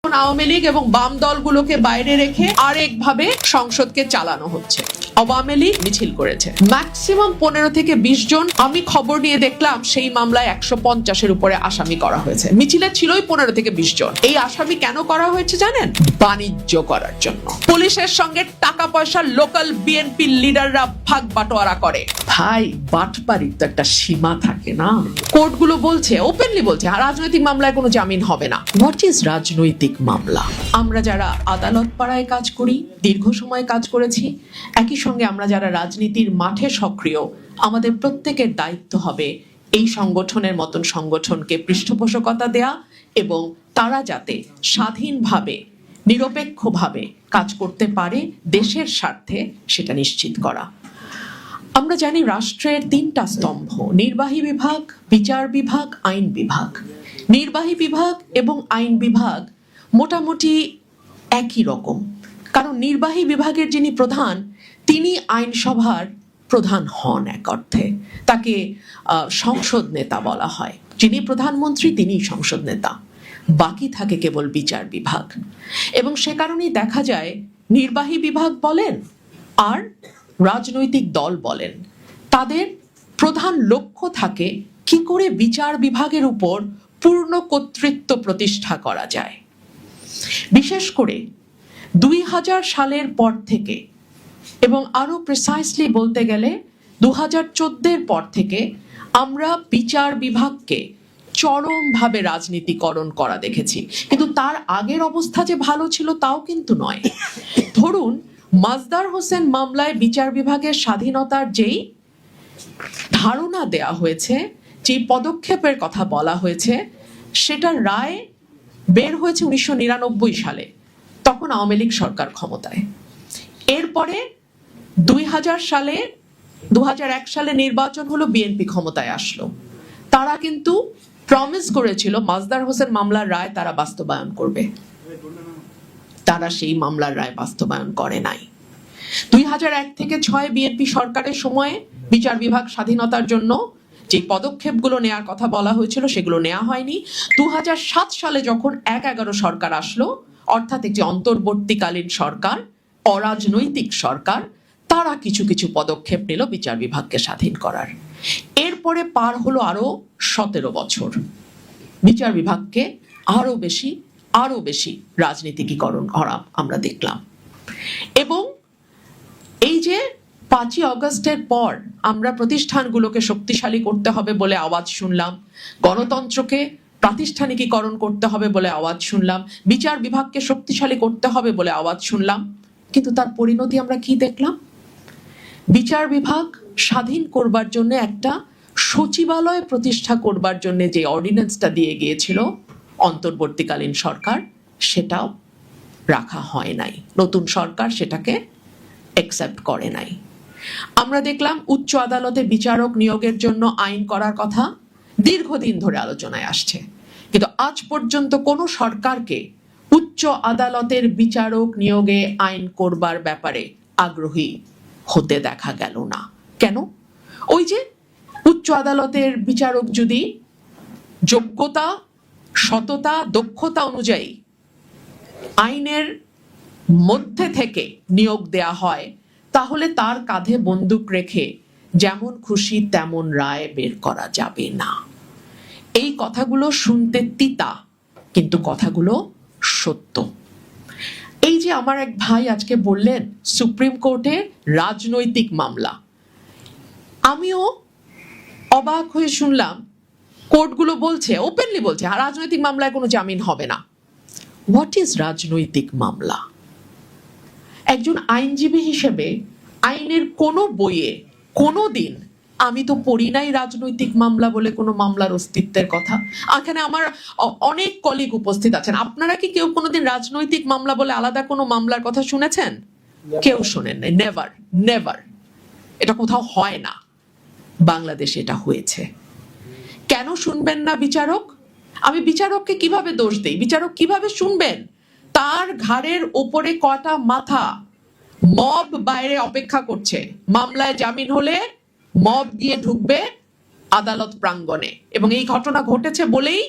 এখন আওয়ামী লীগ এবং বাম দলগুলোকে বাইরে রেখে আরেকভাবে সংসদকে চালানো হচ্ছে। আওয়ামী লীগ মিছিল করেছে ম্যাক্সিমাম 15 থেকে 20 জন। আমি খবর নিয়ে দেখলাম সেই মামলায় 150-এর উপরে আসামি করা হয়েছে। মিছিলে ছিলই 15 থেকে 20 জন। এই আসামি কেন করা হয়েছে জানেন? বাণিজ্য করার জন্য। পুলিশের সঙ্গে টাকা পয়সা লোকাল বিএনপি লিডাররা ভাগ বাটোয়ারা করে। ভাই, বাটপারির তো একটা সীমা থাকে না? কোর্টগুলো বলছে, ওপেনলি বলছে, রাজনৈতিক মামলায় কোনো জামিন হবে না। হোয়াট ইজ রাজনৈতিক মামলা? আমরা যারা আদালত পাড়ায় কাজ করি, দীর্ঘ সময় কাজ করেছি, একই সঙ্গে আমরা যারা রাজনীতির মাঠে সক্রিয়, আমাদের প্রত্যেকের দায়িত্ব হবে এই সংগঠনের মতন সংগঠনকে পৃষ্ঠপোষকতা দেয়া এবং তারা যাতে স্বাধীনভাবে নিরপেক্ষভাবে কাজ করতে পারে দেশের স্বার্থে, সেটা নিশ্চিত করা। আমরা জানি রাষ্ট্রের 3টা স্তম্ভ: নির্বাহী বিভাগ, বিচার বিভাগ, আইন বিভাগ। নির্বাহী বিভাগ এবং আইন বিভাগ মোটামুটি একই রকম, কারণ নির্বাহী বিভাগের যিনি প্রধান তিনি আইনসভার প্রধান হন। এক অর্থে তাকে সংসদ নেতা বলা হয়। যিনি প্রধানমন্ত্রী তিনি সংসদ নেতা, বাকি থাকে কেবল বিচার বিভাগ। এবং সে কারণেই দেখা যায় নির্বাহী বিভাগ বলেন আর রাজনৈতিক দল বলেন, তাদের প্রধান লক্ষ্য থাকে কি করে বিচার বিভাগের উপর পূর্ণ কর্তৃত্ব প্রতিষ্ঠা করা যায়। বিশেষ করে 2000 সালের পর থেকে, এবং আরো প্রিসাইসলি বলতে গেলে 2014-এর পর থেকে, আমরা বিচার বিভাগকে চরমভাবে রাজনীতিকরণ করা দেখেছি। কিন্তু তার আগের অবস্থা যে ভালো ছিল তাও কিন্তু নয়। ধরুন, মাজদার হোসেন মামলায় বিচার বিভাগের স্বাধীনতার যেই ধারণা দেয়া হয়েছে, যে পদক্ষেপের কথা বলা হয়েছে, সেটার রায় বের হয়েছে 1999 সালে। তখন আওয়ামী লীগ সরকার ক্ষমতায়। এরপরে 2001 সালে নির্বাচন হলো, বিএনপি ক্ষমতায় আসলো। তারা কিন্তু প্রমিস করেছিল মাজদার হোসেন মামলার রায় তারা বাস্তবায়ন করবে। তারা সেই মামলার রায় বাস্তবায়ন করে নাই। 2001 থেকে 6 বিএনপি সরকারের সময়ে বিচার বিভাগ স্বাধীনতার জন্য যে পদক্ষেপগুলো নেওয়ার কথা বলা হয়েছিল সেগুলো নেওয়া হয়নি। 2007 সালে যখন 1/11 সরকার আসলো, অর্থাৎ একটি অন্তর্বর্তীকালীন সরকার, অরাজনৈতিক সরকার, তারা কিছু কিছু পদক্ষেপ নিল বিচার বিভাগকে স্বাধীন করার। এরপরে পার হলো আরো 17 বছর। বিচার বিভাগকে আরো বেশি রাজনীতিকীকরণ করা আমরা দেখলাম। এবং এই যে 5ই আগস্টের পর আমরা প্রতিষ্ঠানগুলোকে শক্তিশালী করতে হবে বলে আওয়াজ শুনলাম, গণতন্ত্রকে প্রাতিষ্ঠানিকীকরণ করতে হবে বলে আওয়াজ শুনলাম, বিচার বিভাগকে শক্তিশালী করতে হবে বলে আওয়াজ শুনলাম, কিন্তু তার পরিণতি আমরা কি দেখলাম? বিচার বিভাগ স্বাধীন করবার জন্য একটা সচিবালয় প্রতিষ্ঠা করবার জন্য যে অর্ডিন্যান্সটা দিয়ে গিয়েছিল অন্তর্বর্তীকালীন সরকার, সেটাও রাখা হয় নাই। নতুন সরকার সেটাকে অ্যাকসেপ্ট করে নাই। আমরা দেখলাম উচ্চ আদালতে বিচারক নিয়োগের জন্য আইন করার কথা দীর্ঘদিন ধরে আলোচনায় আসছে, কিন্তু আজ পর্যন্ত কোনো সরকারকে উচ্চ আদালতের বিচারক নিয়োগে আইন করবার ব্যাপারে আগ্রহী হতে দেখা গেল না। কেন? ওই যে উচ্চ আদালতের বিচারক যদি যোগ্যতা, সততা, দক্ষতা অনুযায়ী আইনের মধ্যে থেকে নিয়োগ দেয়া হয়, তাহলে তার কাঁধে বন্দুক রেখে যেমন খুশি তেমন রায় বের করা যাবে না। এই কথাগুলো শুনতে তিতা, কিন্তু কথাগুলো সত্য। এই যে আমার এক ভাই আজকে বললেন সুপ্রিম কোর্টে রাজনৈতিক মামলা, আমিও অবাক হয়ে শুনলাম। কোর্টগুলো বলছে, ওপেনলি বলছে, রাজনৈতিক মামলায় কোনো জামিন হবে না। হোয়াট ইজ রাজনৈতিক মামলা? একজন আইনজীবী হিসেবে আইনের কোনো বইয়ে কোনো দিন আমি তো পড়ি নাই রাজনৈতিক মামলা বলে কোনো মামলার অস্তিত্বের কথা। এখানে আমার অনেক কলিগ উপস্থিত আছেন, আপনারা কি কেউ কোনোদিন রাজনৈতিক মামলা বলে আলাদা কোনো মামলার কথা শুনেছেন? কেউ শোনেন নাই। Never never. এটা কোথাও হয় না, বাংলাদেশে এটা হয়েছে। কেন শুনবেন না বিচারক? আমি বিচারককে কিভাবে দোষ দেই? বিচারক কিভাবে শুনবেন? তার ঘাড়ের ওপরে কটা মাথা, মব বাইরে অপেক্ষা করছে। মামলায় জামিন হলে মব দিয়ে ঢুকবে আদালত প্রাঙ্গণে। এবং এই ঘটনা ঘটেছে বলেই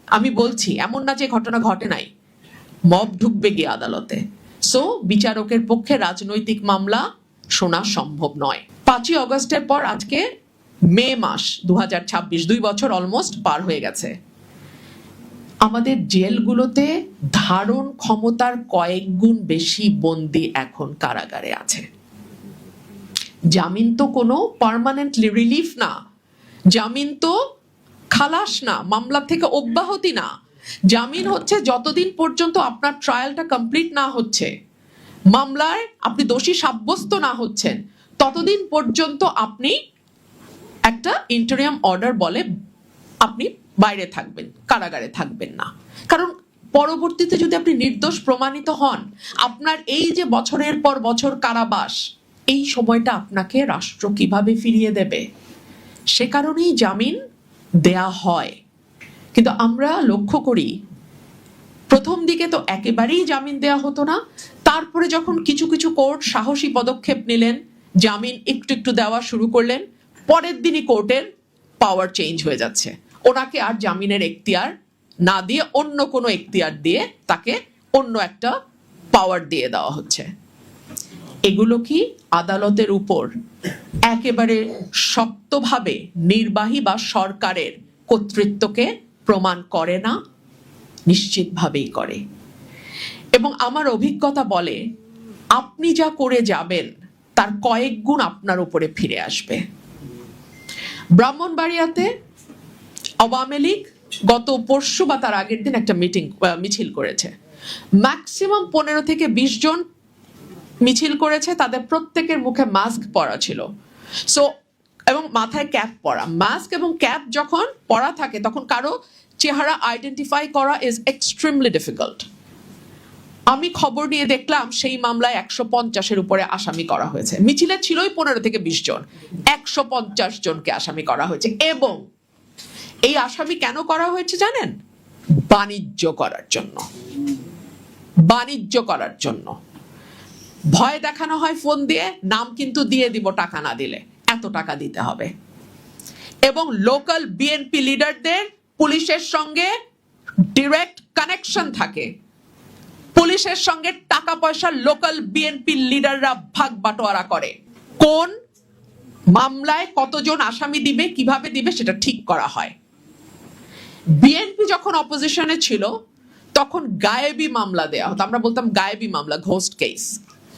আমি বলছি, এমন না যে ঘটনা ঘটে নাই। মব ঢুকবে গিয়ে আদালতে। সো বিচারকের পক্ষে রাজনৈতিক মামলা শোনা সম্ভব নয়। 5ই অগস্টের পর আজকে মে মাস 2026, 2 বছর অলমোস্ট পার হয়ে গেছে। আমাদের জেলগুলোতে ধারণ ক্ষমতার কয়েক গুণ বেশি বন্দী এখন কারাগারে আছে। জামিন তো কোনো পার্মানেন্টলি রিলিফ না, জামিন তো খালাস না, মামলা থেকে অব্যাহতি না। জামিন হচ্ছে যতদিন পর্যন্ত আপনার ট্রায়ালটা কমপ্লিট না হচ্ছে, মামলায় আপনি দোষী সাব্যস্ত না হচ্ছেন, ততদিন পর্যন্ত আপনি একটা ইন্টারিয়াম অর্ডার বলে আপনি বাইরে থাকবেন, কারাগারে থাকবেন না। কারণ পরবর্তীতে যদি আপনি নির্দোষ প্রমাণিত হন, আপনার এই যে বছরের পর বছর কারাবাস, এই সময়টা আপনাকে রাষ্ট্র কিভাবে ফিরিয়ে দেবে? সে কারণেই জামিন দেয়া হয়। কিন্তু আমরা লক্ষ্য করি প্রথম দিকে তো একেবারেই জামিন দেয়া হতো না, তারপরে যখন কিছু কিছু কোর্ট সাহসী পদক্ষেপ নিলেন, জামিন একটু একটু দেওয়া শুরু করলেন, পরের দিনই কোর্টের পাওয়ার চেঞ্জ হয়ে যাচ্ছে। ওনাকে আর জামিনের এখতিয়ার না দিয়ে অন্য কোনো এখতিয়ার দিয়ে তাকে অন্য একটা পাওয়ার দিয়ে দেওয়া হচ্ছে। এগুলো কি আদালতের উপর একেবারে শক্তভাবে নির্বাহী বা সরকারের কর্তৃত্বকে প্রমাণ করে না? নিশ্চিতভাবেই করে। এবং আমার অভিজ্ঞতা বলে আপনি যা করে যাবেন তার কয়েক গুণ আপনার উপরে ফিরে আসবে। ব্রাহ্মণবাড়িয়াতে আওয়ামী লীগ গত পরশু বা তার আগের দিন একটা মিছিল করেছে। ম্যাক্সিমাম 15 থেকে 20 জন মিছিল করেছে, তাদের প্রত্যেকের মুখে মাস্ক পরা ছিল। সো এবং মাথায় ক্যাপ পরা। মাস্ক এবং ক্যাপ যখন পরা থাকে তখন কারো চেহারা আইডেন্টিফাই করা ইজ এক্সট্রিমলি ডিফিকাল্ট। আমি খবর নিয়ে দেখলাম সেই মামলায় 150-এর উপরে আসামি করা হয়েছে। মিছিলে ছিলই 15 থেকে 20 জন, 150 জনকে আসামি করা হয়েছে। এবং এই আসামি কেন করা হয়েছে জানেন? বাণিজ্য করার জন্য। বাণিজ্য করার জন্য ভয় দেখানো হয় ফোন দিয়ে, নাম কিন্তু দিয়ে দিব টাকা না দিলে, এত টাকা দিতে হবে। এবং লোকাল বিএনপি লিডারদের পুলিশের সঙ্গে ডিরেক্ট কানেকশন থাকে, পুলিশের সঙ্গে টাকা পয়সা লোকাল বিএনপি লিডাররা ভাগ বাটোয়ারা করে। কোন মামলায় কতজন আসামি দিবে, কিভাবে দিবে সেটা ঠিক করা হয়। বিএনপি যখন অপোজিশনে ছিল তখন গায়েবী মামলা দেয়া হতো। আমরা বলতাম গায়েবী মামলা, ঘোস্ট কেস।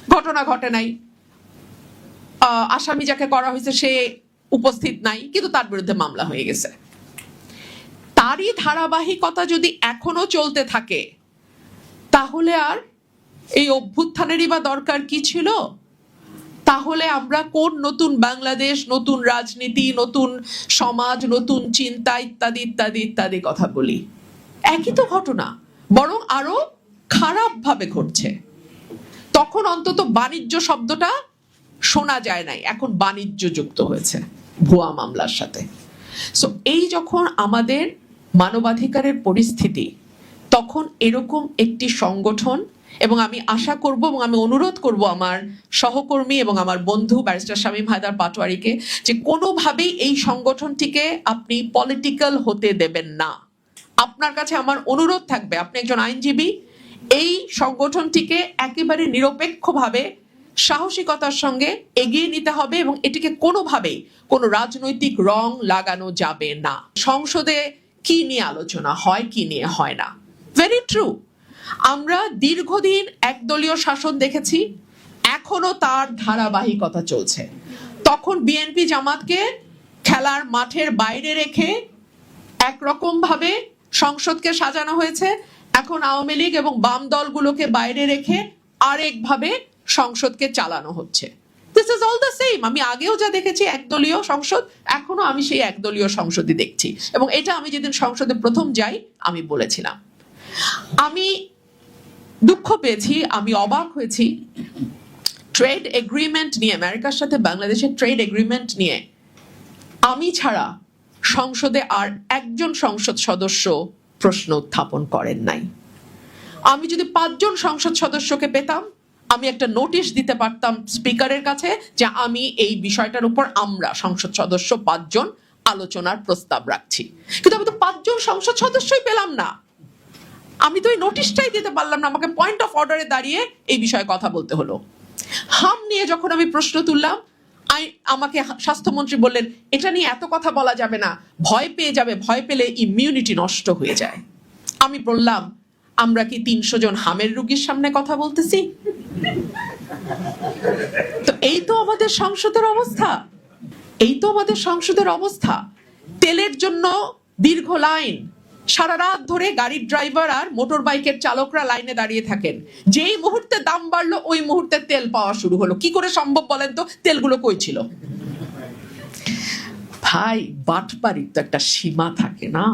ঘটনা ঘটে নাই, আসামি যাকে করা হয়েছে সে উপস্থিত নাই, কিন্তু তার বিরুদ্ধে মামলা হয়ে গেছে। তারই ধারাবাহিকতা যদি এখনো চলতে থাকে তাহলে আর এই অভ্যুত্থানেরই বা দরকার কি ছিল? তাহলে আমরা কোন নতুন বাংলাদেশ, নতুন রাজনীতি, নতুন সমাজ, নতুন চিন্তা ইত্যাদি ইত্যাদি ইত্যাদি কথা বলি? একই তো ঘটনা, বরং আরো খারাপ ভাবে ঘটছে। তখন অন্তত বাণিজ্য শব্দটা শোনা যায় নাই, এখন বাণিজ্য যুক্ত হয়েছে ভুয়া মামলার সাথে। সো এই যখন আমাদের মানবাধিকারের পরিস্থিতি, তখন এরকম একটি সংগঠন, এবং আমি আশা করব এবং আমি অনুরোধ করব আমার সহকর্মী এবং আমার বন্ধু ব্যারিস্টার শামীম হায়দার পাটোয়ারিকে যে কোনোভাবেই এই সংগঠনটিকে আপনি পলিটিক্যাল হতে দেবেন না। আপনার কাছে আমার অনুরোধ থাকবে, আপনি একজন আইনজীবী, এই সংগঠনটিকে একেবারে নিরপেক্ষভাবে সাহসিকতার সঙ্গে এগিয়ে নিতে হবে এবং এটিকে কোনোভাবেই কোনো রাজনৈতিক রং লাগানো যাবে না। সংসদে কি নিয়ে আলোচনা হয়, কি নিয়ে হয় না, ভেরি ট্রু। আমরা দীর্ঘদিন একদলীয় শাসন দেখেছি, এখনো তার ধারাবাহিকতা চলছে। তখন বিএনপি জামাতকে খেলার মাঠের বাইরে রেখে একরকম ভাবে সংসদকে সাজানো হয়েছে, এখন আওয়ামী লীগ এবং বাম দলগুলোকে বাইরে রেখে আরেকভাবে সংসদকে চালানো হচ্ছে। This is all the same. আমি আগেও যা দেখেছি একদলীয় সংসদ, এখনো আমি সেই একদলীয় সংসদই দেখছি। এবং এটা আমি যেদিন সংসদে প্রথম যাই আমি বলেছিলাম। আমি দুঃখ পেয়েছি, আমি অবাক হয়েছি ট্রেড এগ্রিমেন্ট নিয়ে, আমেরিকার সাথে বাংলাদেশের ট্রেড এগ্রিমেন্ট নিয়ে আমি ছাড়া সংসদে আর একজন সংসদ সদস্য প্রশ্ন উত্থাপন করেন নাই। আমি যদি 5 জন সংসদ সদস্যকে পেতাম, আমি একটা নোটিশ দিতে পারতাম স্পিকারের কাছে যে আমি এই বিষয়টার উপর আমরা সংসদ সদস্য 5 জন আলোচনার প্রস্তাব রাখছি। কিন্তু আমি তো 5 জন সংসদ সদস্যই পেলাম না। আমি তো এই নোটিশটাই দিতে পারলাম না, আমাকে পয়েন্ট অফ অর্ডারে দাঁড়িয়ে এই বিষয়ে কথা বলতে হলো। হাম নিয়ে যখন আমি প্রশ্ন তুললাম, আমাকে স্বাস্থ্যমন্ত্রী বললেন এটা নিয়ে এত কথা বলা যাবে না, ভয় পেয়ে যাবে, ভয় পেলে ইমিউনিটি নষ্ট হয়ে যায়। আমি বললাম আমরা কি 300 জন হামের রোগীর সামনে কথা বলতেছি? তো এই তো আমাদের সংসদের অবস্থা, এই তো আমাদের সংসদের অবস্থা। তেলের জন্য দীর্ঘ লাইন, সারা রাত ধরে গাড়ির ড্রাইভার আর মোটর বাইকের চালকরা লাইনে দাঁড়িয়ে থাকেন। যেই মুহূর্তে দাম বাড়লো ওই মুহূর্তে তেল পাওয়া শুরু হলো। কি করে সম্ভব বলেন তো? তেলগুলো কই ছিল? ভাই, বাটপাড়ির তো একটা সীমা থাকে না?